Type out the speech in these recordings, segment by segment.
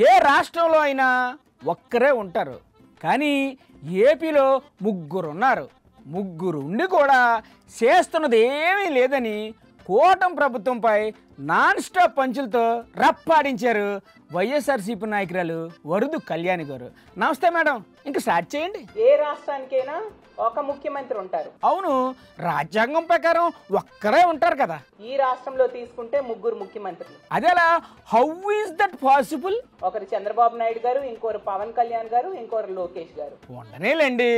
ఏ రాష్ట్రంలో అయినా ఒక్కరే ఉంటారు, కానీ ఏపీలో ముగ్గురు ఉన్నారు. ముగ్గురు ఉండి కూడా చేస్తున్నది ఏమీ లేదని కూటమి ప్రభుత్వంపై నాన్ స్టాప్ పంచులతో రప్పాడించారు వైఎస్ఆర్సీపీ నాయకురాలు వరుదు కళ్యాణి గారు. నమస్తే మేడం, ఇంకా స్టార్ట్ చేయండి. ఏ రాష్ట్రానికైనా ఒక ముఖ్యమంత్రి ఉంటారు. అవును, రాజ్యాంగం ప్రకారం ఒక్కరే ఉంటారు కదా. ఈ రాష్ట్రంలో తీసుకుంటే ముగ్గురు ముఖ్యమంత్రులు. అదేలా? How is that possible? ఒకరు చంద్రబాబు నాయుడు గారు, ఇంకోరు పవన్ కళ్యాణ్ గారు, ఇంకోరు లోకేష్ గారు. ఉండనేలేండి,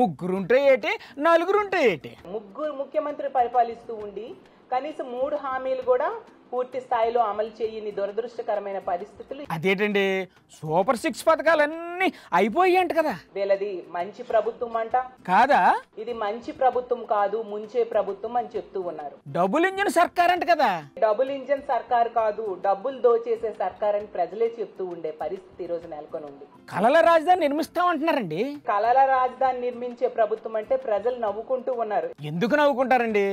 ముగ్గురుంటే ఏటి, నలుగురుంటే ఏటి. ముగ్గురు ముఖ్యమంత్రి పరిపాలిస్తూ ఉండి కనీసం 3 హామీలు కూడా పూర్తి స్థాయిలో అమలు చేయని దురదృష్టకరమైన పరిస్థితులు. అదేంటండి, సూపర్ 6 పథకాలన్నీ అయిపోయాయంట కదా. వీళ్ళది మంచి ప్రభుత్వం అంట. కాదా? ఇది మంచి ప్రభుత్వం కాదు, ముంచే ప్రభుత్వం అని చెప్తూ ఉన్నారు. డబుల్ ఇంజిన్ సర్కార్ అంట కదా. డబుల్ ఇంజన్ సర్కార్ కాదు, డబ్బులు దోచేసే సర్కార్ అని ప్రజలే చెప్తూ ఉండే పరిస్థితి ఈ రోజు నెలకొని ఉంది. కలల రాజధాని నిర్మిస్తామంటున్నారండి. కలల రాజధాని నిర్మించే ప్రభుత్వం అంటే ప్రజలు నవ్వుకుంటూ ఉన్నారు. ఎందుకు నవ్వుకుంటారండి?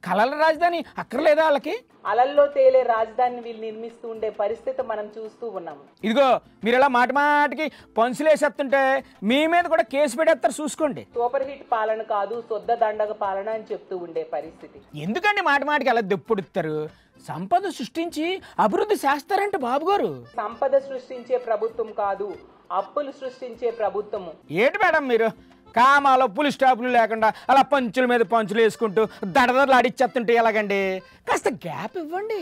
కలల రాజధాని అక్కర్లేదా వాళ్ళకి? అలల్లో తేలే రాజధానిని వీళ్ళు నిర్మిస్తూ ఉండే పరిస్థితి మనం చూస్తూ ఉన్నాము. ఇదిగో మీరు ఇలా మాటి మాటికి పంచులేసేస్తుంటే మీ మీద కూడా కేసు పెడేస్తారు, చూసుకోండి. సూపర్ హిట్ పాలన కాదు, శుద్ధ దండగ పాలన అని చెప్తూ ఉండే పరిస్థితి. ఎందుకండి మాటి మాటికి అలా దెప్పుడుతారు? సంపద సృష్టించి అభివృద్ధి చేస్తారంట బాబు గారు. సంపద సృష్టించే ప్రభుత్వం కాదు, అప్పులు సృష్టించే ప్రభుత్వము. ఏంటి మేడం మీరు కామాలో పులి స్టాపులు లేకుండా అలా పంచుల మీద పంచులు వేసుకుంటూ దడదడలు ఆడిచ్చేస్తుంటే ఎలాగండి? కాస్త గ్యాప్ ఇవ్వండి.